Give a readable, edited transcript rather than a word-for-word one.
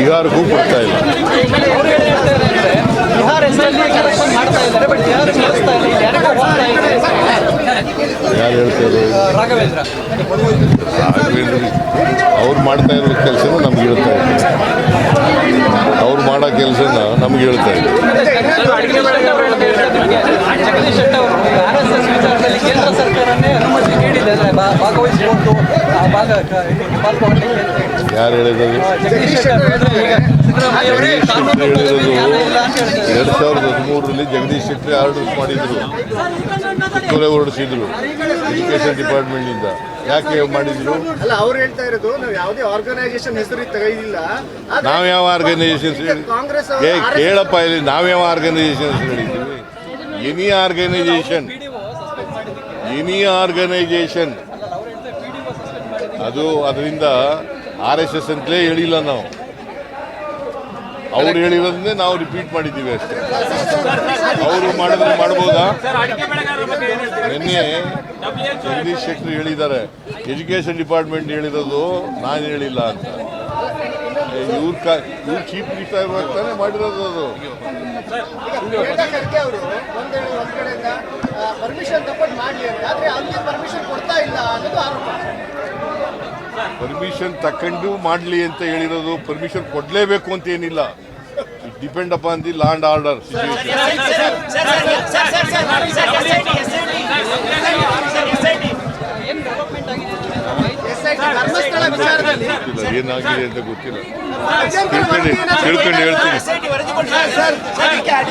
ಬಿಹಾರಕ್ಕೂ ಕೊಡ್ತಾ ಇಲ್ಲ. ಯಾರು ಹೇಳ್ತಾರೆ? ರಾಘವೇಂದ್ರ ಅವ್ರು ಮಾಡ್ತಾ ಇರೋ ಕೆಲಸನ ನಮ್ಗೆ ಹೇಳ್ತಾ ಇದ್ದಾರೆ. ಅವ್ರು ಮಾಡೋ ಕೆಲಸನ ನಮ್ಗೆ ಹೇಳ್ತಾ ಇದ್ದಾರೆ. ಕೇಂದ್ರ ಸರ್ಕಾರನೇ ಅನುಮತಿ ನೀಡಿದೆ ಯಾರು ಹೇಳಿದ್ರು? ಹೇಳಿರೋದು 2013ರಲ್ಲಿ ಜಗದೀಶ್ ಶೆಟ್ಟರ್ ಆರ್ಡರ್ ಮಾಡಿದ್ರು, ಸುತ್ತೋಲೆ ಹೊರಡಿಸಿದ್ರು ಎಜುಕೇಶನ್ ಡಿಪಾರ್ಟ್ಮೆಂಟ್ನಿಂದ. ಯಾಕೆ ಮಾಡಿದ್ರು? ಅಲ್ಲ, ಅವ್ರು ಹೇಳ್ತಾ ಇರೋದು ನಾವು ಯಾವುದೇ ಆರ್ಗನೈಸೇಷನ್ ಹೆಸರು ತೆಗೆದಿಲ್ಲ. ನಾವ್ಯಾವ ಆರ್ಗನೈಸೇಷನ್ ಕೇಳಪ್ಪ, ಇಲ್ಲಿ ನಾವ್ಯಾವ ಆರ್ಗನೈಸೇಷನ್ ಹೇಳಿದ್ದೀವಿ? ಎನಿ ಆರ್ಗನೈಸೇಷನ್ ಅದು ಅದರಿಂದ RSS ಅಂತಲೇ ಹೇಳಿಲ್ಲ ನಾವು. ಅವ್ರು ಹೇಳಿರೋದನ್ನೇ ನಾವು ರಿಪೀಟ್ ಮಾಡಿದ್ದೀವಿ ಅಷ್ಟೇ. ಅವರು ಮಾಡಿದ್ರೆ ಮಾಡ್ಬೋದಾ? ನಿನ್ನೆ ಜಗದೀಶ್ ಶೆಟ್ಟರ್ ಹೇಳಿದ್ದಾರೆ, ಎಜುಕೇಶನ್ ಡಿಪಾರ್ಟ್ಮೆಂಟ್ ಹೇಳಿರೋದು ನಾನು ಹೇಳಿಲ್ಲ ಅಂತ. ಇವ್ರು ಚೀಫ್ ಮಿನಿಸ್ಟರ್ ತಾನೇ ಮಾಡಿರೋದು. ಅದು ಪರ್ಮಿಷನ್ ತಗೊಂಡು ಮಾಡಲಿ ಅಂತ, ಆದ್ರೆ ಅಲ್ಲಿ ಪರ್ಮಿಷನ್ ಕೊಡ್ತಾ ಇಲ್ಲ ಅನ್ನೋದು ಆರೋಪ. ಪರ್ಮಿಷನ್ ತಕೊಂಡು ಮಾಡಲಿ ಅಂತ ಹೇಳಿರೋದು. ಪರ್ಮಿಷನ್ ಕೊಡಲೇಬೇಕು ಅಂತ ಏನಿಲ್ಲ. It depend upon the law and order situation. ಏನಾಗಿದೆ ಅಂತ ಗೊತ್ತಿಲ್ಲ. ತಿಳ್ಕೊಂಡು ಹೇಳ್ತೀನಿ.